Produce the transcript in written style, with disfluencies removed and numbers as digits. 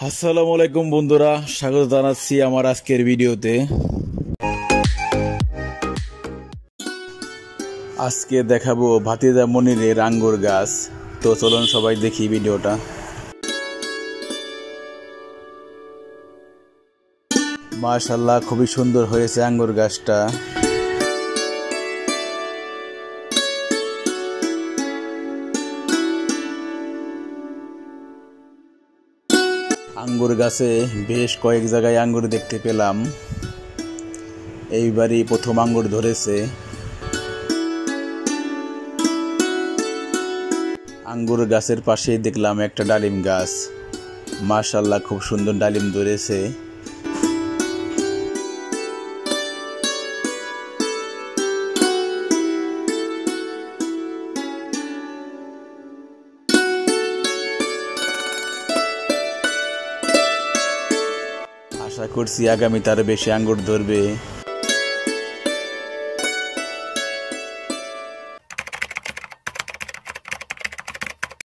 আসসালামু আলাইকুম বন্ধুরা, স্বাগত জানাচ্ছি আমার আজকের ভিডিওতে। আজকে দেখাবো ভাতিজা মনিরের আঙ্গুর গাছ। তো চলুন সবাই দেখি ভিডিওটা। মাশাআল্লাহ, খুবই সুন্দর হয়েছে আঙ্গুর গাছটা। আঙ্গুর গাছে বেশ কয়েক জায়গায় আঙ্গুর দেখতে পেলাম। এইবারই প্রথম আঙ্গুর ধরেছে। আঙ্গুর গাছের পাশেই দেখলাম একটা ডালিম গাছ। মাশাআল্লাহ, খুব সুন্দর ডালিম ধরেছে। আশা করছি আগামীতে আরো বেশি আঙ্গুর ধরবে।